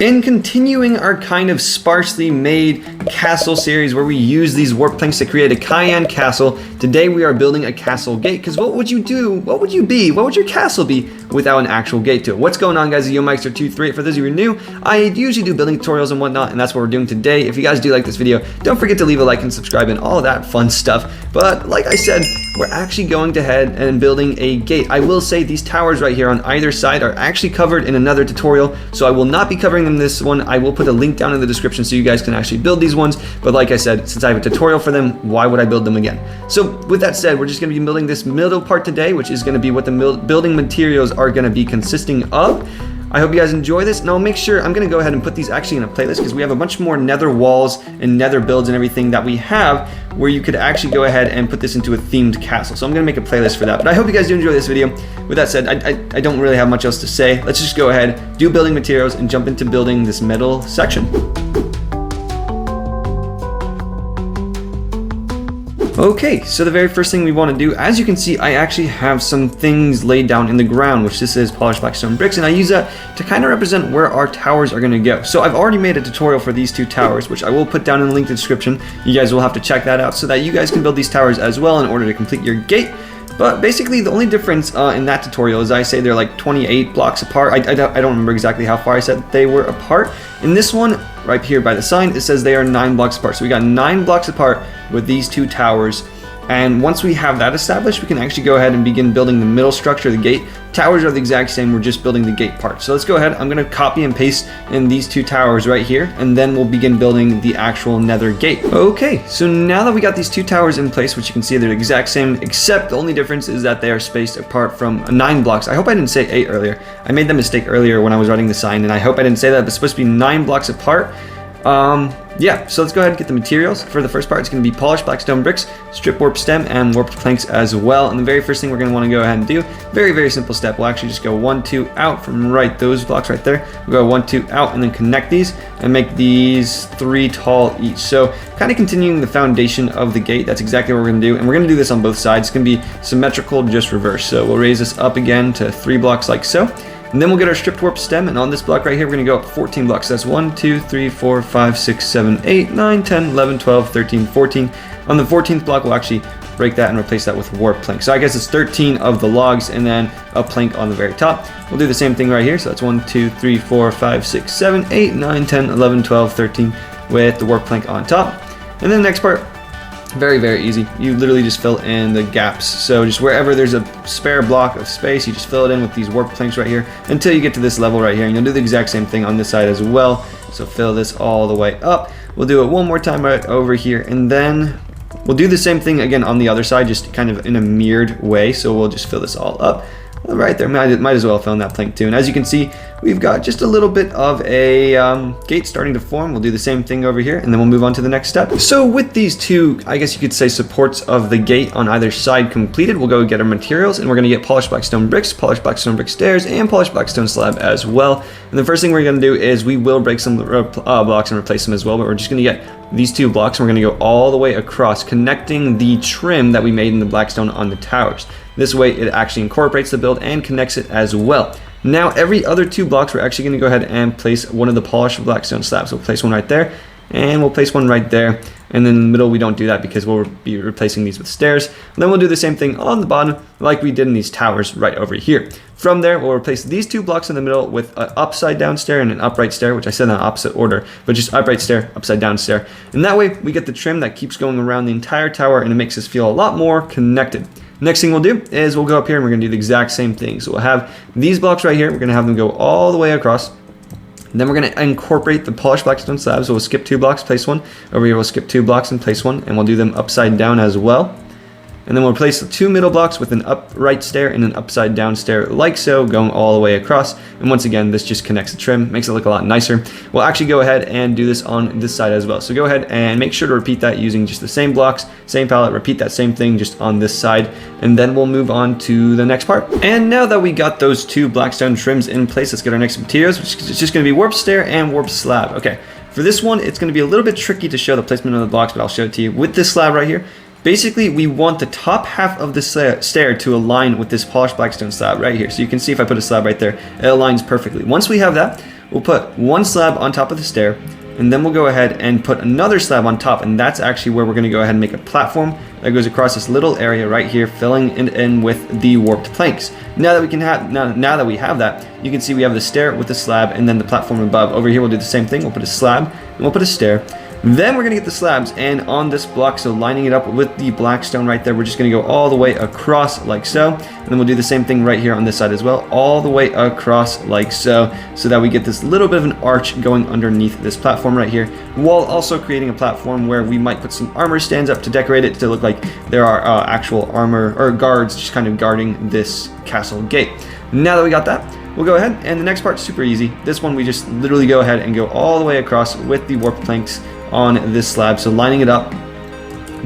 In continuing our kind of sparsely made castle series where we use these warp planks to create a Cayenne castle, today we are building a castle gate, because what would you do, what would you be, what would your castle be without an actual gate to it? What's going on, guys? YoMeister23. For those of you who are new, I usually do building tutorials and whatnot, and that's what we're doing today. If you guys do like this video, don't forget to leave a like and subscribe and all that fun stuff. But like I said, we're actually going to head and building a gate. I will say these towers right here on either side are actually covered in another tutorial, so I will not be covering them this one. I will put a link down in the description so you guys can actually build these ones. But like I said, since I have a tutorial for them, why would I build them again? So with that said, we're just going to be building this middle part today, which is going to be what the building materials are going to be consisting of. I hope you guys enjoy this, and I'll make sure I'm going to go ahead and put these actually in a playlist, because we have a bunch more nether walls and nether builds and everything that we have where you could actually go ahead and put this into a themed castle. So I'm going to make a playlist for that. But I hope you guys do enjoy this video. With that said, I don't really have much else to say. Let's just go ahead, do building materials, and jump into building this metal section. Okay, so the very first thing we want to do, as you can see, I actually have some things laid down in the ground, which this is polished black stone bricks, and I use that to kind of represent where our towers are going to go. So I've already made a tutorial for these two towers, which I will put down in the link in the description. You guys will have to check that out so that you guys can build these towers as well in order to complete your gate. But basically, the only difference in that tutorial is I say they're like 28 blocks apart. I don't remember exactly how far I said they were apart. In this one, right here by the sign, it says they are 9 blocks apart. So we got 9 blocks apart with these two towers. And once we have that established, we can actually go ahead and begin building the middle structure of the gate. Towers are the exact same, we're just building the gate part. So let's go ahead, I'm gonna copy and paste in these two towers right here, and then we'll begin building the actual nether gate. Okay, so now that we got these two towers in place, which you can see they're the exact same, except the only difference is that they are spaced apart from 9 blocks. I hope I didn't say 8 earlier. I made that mistake earlier when I was writing the sign, and I hope I didn't say that, but it's supposed to be 9 blocks apart. Yeah, so let's go ahead and get the materials. For the first part, it's going to be polished black stone bricks, strip warp stem, and warped planks as well. And the very first thing we're going to want to go ahead and do, very simple step. We'll actually just go 1, 2 out from those blocks right there. We'll go 1, 2 out and then connect these and make these 3 tall each. So kind of continuing the foundation of the gate. That's exactly what we're going to do. And we're going to do this on both sides. It's going to be symmetrical, just reverse. So we'll raise this up again to 3 blocks like so. And then we'll get our stripped warp stem, and on this block right here, we're going to go up 14 blocks. That's 1, 2, 3, 4, 5, 6, 7, 8, 9, 10, 11, 12, 13, 14. On the 14th block, we'll actually break that and replace that with warp plank. So I guess it's 13 of the logs and then a plank on the very top. We'll do the same thing right here. So that's 1, 2, 3, 4, 5, 6, 7, 8, 9, 10, 11, 12, 13 with the warp plank on top. And then the next part, very easy. You literally just fill in the gaps. So just wherever there's a spare block of space, you just fill it in with these warp planks right here until you get to this level right here. And you'll do the exact same thing on this side as well. So fill this all the way up. We'll do it one more time right over here, and then we'll do the same thing again on the other side, just kind of in a mirrored way. So we'll just fill this all up. Right there, might as well fill in that plank too. And as you can see, we've got just a little bit of a gate starting to form. We'll do the same thing over here, and then we'll move on to the next step. So with these two, I guess you could say, supports of the gate on either side completed, we'll go get our materials, and we're going to get polished black stone bricks, polished black stone brick stairs, and polished black stone slab as well. And the first thing we're going to do is we will break some blocks and replace them as well, but we're just going to get these two blocks, and we're going to go all the way across, connecting the trim that we made in the black stone on the towers. This way it actually incorporates the build and connects it as well. Now every other 2 blocks, we're actually going to go ahead and place one of the polished black stone slabs. We'll place one right there, and we'll place one right there. And then in the middle, we don't do that because we'll be replacing these with stairs. And then we'll do the same thing on the bottom like we did in these towers right over here. From there, we'll replace these 2 blocks in the middle with an upside down stair and an upright stair, which I said in the opposite order, but just upright stair, upside down stair. And that way we get the trim that keeps going around the entire tower, and it makes us feel a lot more connected. Next thing we'll do is we'll go up here and we're going to do the exact same thing. So we'll have these blocks right here. We're going to have them go all the way across. And then we're going to incorporate the polished black stone slabs. So we'll skip 2 blocks, place one. Over here we'll skip 2 blocks and place one. And we'll do them upside down as well. And then we'll replace the 2 middle blocks with an upright stair and an upside down stair like so, going all the way across. And once again, this just connects the trim, makes it look a lot nicer. We'll actually go ahead and do this on this side as well. So go ahead and make sure to repeat that using just the same blocks, same palette, repeat that same thing just on this side. And then we'll move on to the next part. And now that we got those 2 blackstone trims in place, let's get our next materials, which is just going to be warp stair and warp slab. Okay, for this one, it's going to be a little bit tricky to show the placement of the blocks, but I'll show it to you with this slab right here. Basically, we want the top half of the stair to align with this polished blackstone slab right here. So you can see if I put a slab right there, it aligns perfectly. Once we have that, we'll put one slab on top of the stair, and then we'll go ahead and put another slab on top, and that's actually where we're going to go ahead and make a platform that goes across this little area right here, filling it in with the warped planks. Now that we can have now that we have that, you can see we have the stair with the slab and then the platform above. Over here we'll do the same thing. We'll put a slab and we'll put a stair. Then we're going to get the slabs, and on this block, so lining it up with the black stone right there, we're just going to go all the way across like so, and then we'll do the same thing right here on this side as well, all the way across like so, so that we get this little bit of an arch going underneath this platform right here, while also creating a platform where we might put some armor stands up to decorate it to look like there are actual armor or guards just kind of guarding this castle gate. Now that we got that, we'll go ahead, and the next part's super easy. This one we just literally go ahead and go all the way across with the warped planks on this slab, so lining it up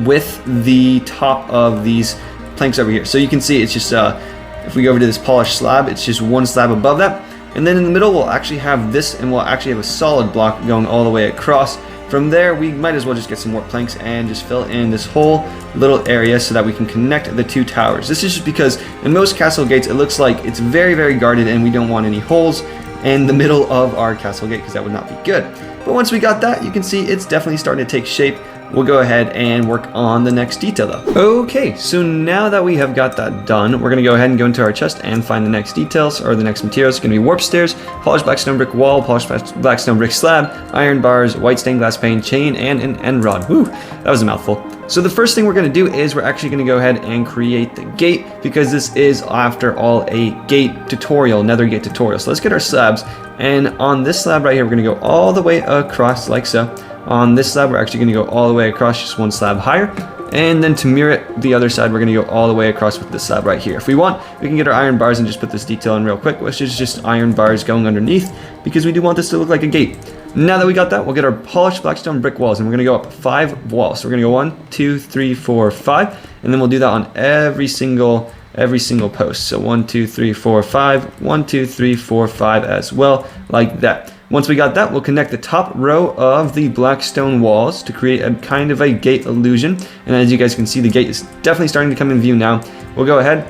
with the top of these planks over here. So you can see it's just if we go over to this polished slab, it's just one slab above that, and then in the middle we'll actually have this, and we'll actually have a solid block going all the way across. From there we might as well just get some more planks and just fill in this whole little area so that we can connect the two towers. This is just because in most castle gates it looks like it's very, very guarded, and we don't want any holes in the middle of our castle gate because that would not be good. But once we got that, you can see it's definitely starting to take shape. We'll go ahead and work on the next detail though. Okay, so now that we have got that done, we're gonna go ahead and go into our chest and find the next details, or the next materials. It's gonna be warp stairs, polished black stone brick wall, polished black stone brick slab, iron bars, white stained glass pane, chain, and an end rod. Whew, that was a mouthful. So the first thing we're gonna do is we're actually gonna go ahead and create the gate, because this is, after all, a gate tutorial, nether gate tutorial. So let's get our slabs, and on this slab right here, we're gonna go all the way across like so. On this slab, we're actually going to go all the way across, just one slab higher, and then to mirror it the other side, we're going to go all the way across with this slab right here. If we want, we can get our iron bars and just put this detail in real quick, which is just iron bars going underneath, because we do want this to look like a gate. Now that we got that, we'll get our polished blackstone brick walls, and we're going to go up 5 walls. So we're going to go 1, 2, 3, 4, 5, and then we'll do that on every single post. So 1, 2, 3, 4, 5, 1, 2, 3, 4, 5 as well, like that. Once we got that, we'll connect the top row of the black stone walls to create a kind of a gate illusion. And as you guys can see, the gate is definitely starting to come in view now. We'll go ahead,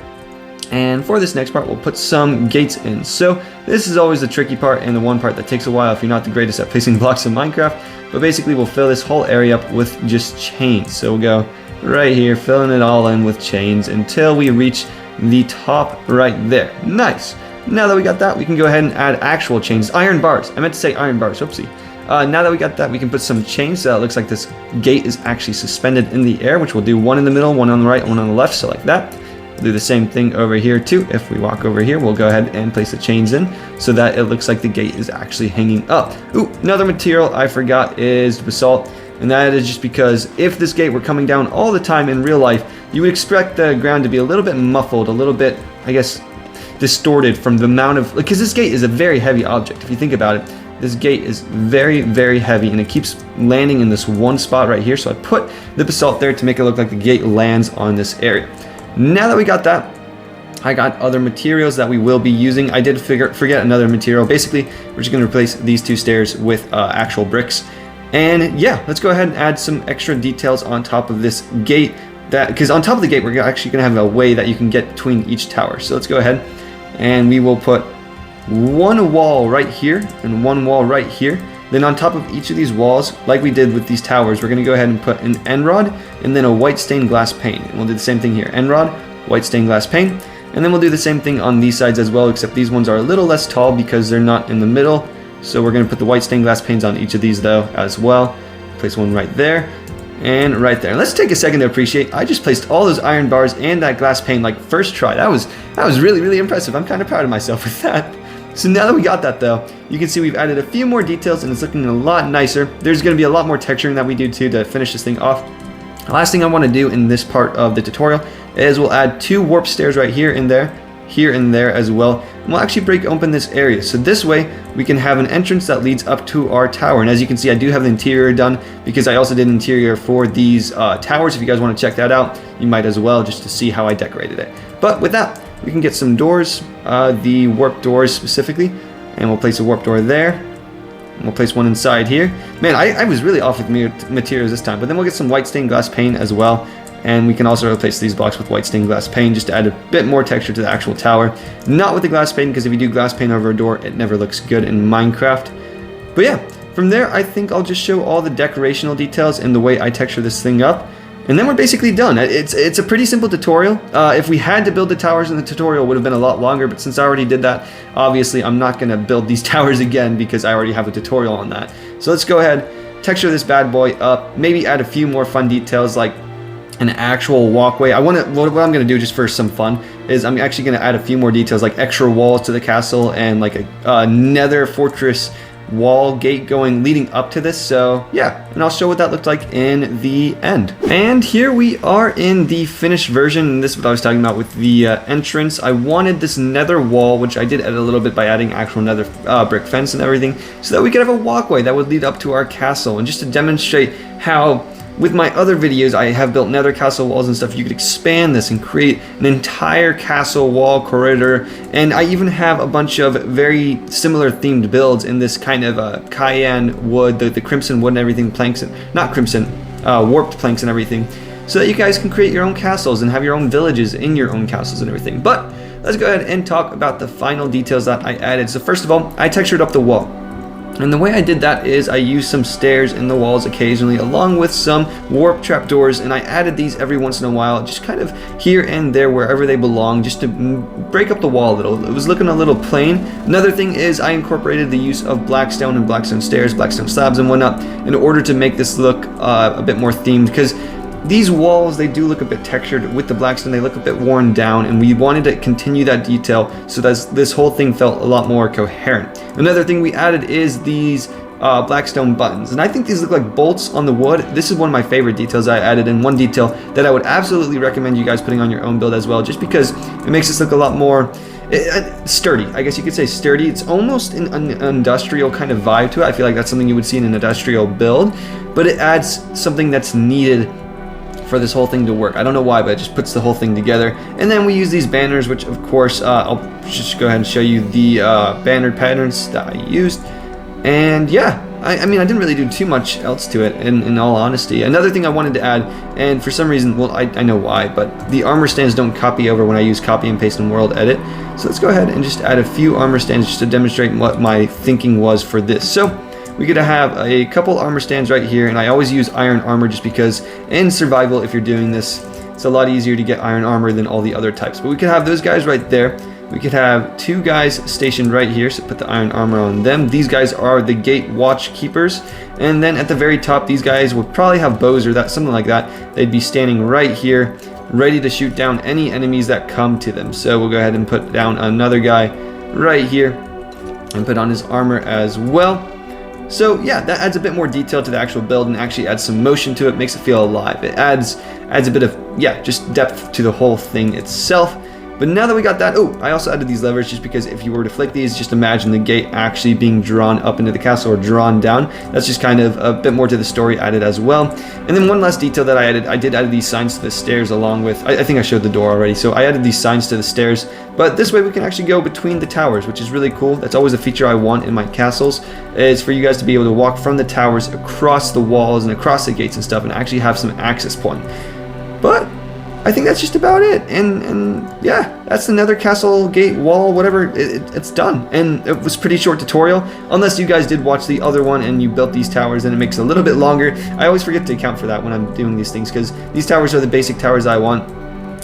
and for this next part, we'll put some gates in. So this is always the tricky part, and the one part that takes a while if you're not the greatest at placing blocks in Minecraft. But basically, we'll fill this whole area up with just chains. So we'll go right here, filling it all in with chains until we reach the top right there. Nice. Now that we got that, we can go ahead and add actual chains. Iron bars. I meant to say iron bars. Oopsie. Now that we got that, we can put some chains so that it looks like this gate is actually suspended in the air, which we'll do one in the middle, one on the right, one on the left, so like that. We'll do the same thing over here too. If we walk over here, we'll go ahead and place the chains in so that it looks like the gate is actually hanging up. Ooh, another material I forgot is basalt. And that is just because if this gate were coming down all the time in real life, you would expect the ground to be a little bit muffled, a little bit, I guess, distorted from the amount of, because this gate is a very heavy object. If you think about it, this gate is very, very heavy, and it keeps landing in this one spot right here. So I put the basalt there to make it look like the gate lands on this area. Now that we got that, I got other materials that we will be using. I did forget another material. Basically, we're just going to replace these 2 stairs with actual bricks. And yeah, let's go ahead and add some extra details on top of this gate, because on top of the gate, we're actually going to have a way that you can get between each tower. So let's go ahead, and we will put one wall right here and one wall right here. Then on top of each of these walls, like we did with these towers, we're going to go ahead and put an end rod and then a white stained glass pane. And we'll do the same thing here. End rod, white stained glass pane. And then we'll do the same thing on these sides as well, except these ones are a little less tall because they're not in the middle. So we're going to put the white stained glass panes on each of these though as well. Place one right there and right there. And let's take a second to appreciate, I just placed all those iron bars and that glass pane like first try. That was really, really impressive. I'm kind of proud of myself with that. So now that we got that though, you can see we've added a few more details and it's looking a lot nicer. There's going to be a lot more texturing that we do too to finish this thing off. The last thing I want to do in this part of the tutorial is we'll add 2 warp stairs right here and there as well. And we'll actually break open this area. So this way we can have an entrance that leads up to our tower. And as you can see, I do have the interior done because I also did an interior for these towers. If you guys want to check that out, you might as well, just to see how I decorated it. But with that, we can get some doors, the warp doors specifically, and we'll place a warp door there. And we'll place one inside here. Man, I was really off with materials this time, but then we'll get some white stained glass pane as well. And we can also replace these blocks with white stained glass pane just to add a bit more texture to the actual tower. Not with the glass pane, because if you do glass pane over a door, it never looks good in Minecraft. But yeah, from there, I think I'll just show all the decorational details and the way I texture this thing up. And then we're basically done. It's a pretty simple tutorial. If we had to build the towers in the tutorial, it would have been a lot longer, but since I already did that, obviously I'm not gonna build these towers again because I already have a tutorial on that. So let's go ahead, texture this bad boy up, maybe add a few more fun details like an actual walkway. What I'm gonna do just for some fun is I'm actually gonna add a few more details like extra walls to the castle and like a nether fortress wall gate leading up to this. So yeah, and I'll show what that looked like in the end. And here we are in the finished version, and this is what I was talking about with the entrance. I wanted this nether wall, which I did edit a little bit by adding actual nether brick fence and everything, so that we could have a walkway that would lead up to our castle. And just to demonstrate how with my other videos I have built nether castle walls and stuff, you could expand this and create an entire castle wall corridor. And I even have a bunch of very similar themed builds in this kind of cayenne wood, the crimson wood and everything, planks, and not crimson, warped planks and everything, so that you guys can create your own castles and have your own villages in your own castles and everything. But let's go ahead and talk about the final details that I added. So first of all, I textured up the wall. And the way I did that is I used some stairs in the walls occasionally, along with some warp trapdoors, and I added these every once in a while, just kind of here and there wherever they belong, just to break up the wall a little. It was looking a little plain. Another thing is I incorporated the use of blackstone and blackstone stairs, blackstone slabs and whatnot, in order to make this look a bit more themed, because these walls, they do look a bit textured with the blackstone, they look a bit worn down, and we wanted to continue that detail so that this whole thing felt a lot more coherent. Another thing we added is these blackstone buttons, and I think these look like bolts on the wood. This is one of my favorite details I added, and one detail that I would absolutely recommend you guys putting on your own build as well, just because it makes this look a lot more sturdy. I guess you could say sturdy. It's almost an industrial kind of vibe to it. I feel like that's something you would see in an industrial build, but it adds something that's needed for this whole thing to work. I don't know why, but it just puts the whole thing together. And then we use these banners, which of course I'll just go ahead and show you the banner patterns that I used. And yeah, I mean, I didn't really do too much else to it, in all honesty. Another thing I wanted to add, and for some reason, well, I know why, but the armor stands don't copy over when I use copy and paste in world edit. So let's go ahead and just add a few armor stands just to demonstrate what my thinking was for this. So we could have a couple armor stands right here, and I always use iron armor just because in survival, if you're doing this, it's a lot easier to get iron armor than all the other types. But we could have those guys right there. We could have two guys stationed right here, so put the iron armor on them. These guys are the gate watch keepers. And then at the very top, these guys would probably have bows or something like that. They'd be standing right here, ready to shoot down any enemies that come to them. So we'll go ahead and put down another guy right here and put on his armor as well. So yeah, that adds a bit more detail to the actual build and actually adds some motion to it, makes it feel alive. It adds a bit of, yeah, just depth to the whole thing itself. But now that we got that, oh, I also added these levers just because if you were to flick these, just imagine the gate actually being drawn up into the castle or drawn down. That's just kind of a bit more to the story added as well. And then one last detail that I did add these signs to the stairs along with, I think I showed the door already, so I added these signs to the stairs. But this way we can actually go between the towers, which is really cool. That's always a feature I want in my castles, is for you guys to be able to walk from the towers across the walls and across the gates and stuff and actually have some access point. But I think that's just about it, and yeah, that's the nether castle gate wall, whatever, it's done. And it was a pretty short tutorial, unless you guys did watch the other one and you built these towers, and it makes it a little bit longer. I always forget to account for that when I'm doing these things, because these towers are the basic towers I want.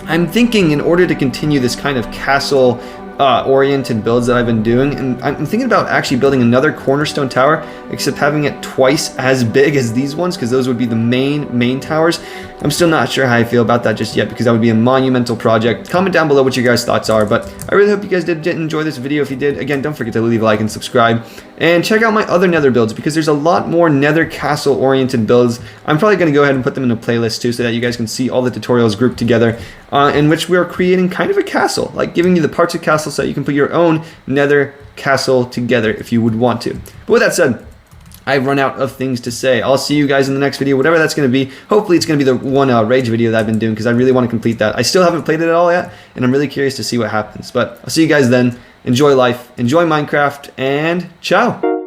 I'm thinking in order to continue this kind of castle oriented builds that I've been doing, and I'm thinking about actually building another cornerstone tower, except having it twice as big as these ones, because those would be the main towers. I'm still not sure how I feel about that just yet, because that would be a monumental project. Comment down below what your guys' thoughts are, but I really hope you guys did enjoy this video. If you did, again, don't forget to leave a like and subscribe, and check out my other nether builds, because there's a lot more nether castle oriented builds. I'm probably going to go ahead and put them in a playlist too, so that you guys can see all the tutorials grouped together, in which we are creating kind of a castle, like giving you the parts of castle so that you can put your own nether castle together if you would want to. But with that said, I've run out of things to say. I'll see you guys in the next video, whatever that's going to be. Hopefully it's going to be the one rage video that I've been doing, because I really want to complete that. I still haven't played it at all yet, and I'm really curious to see what happens. But I'll see you guys then. Enjoy life, enjoy Minecraft, and ciao!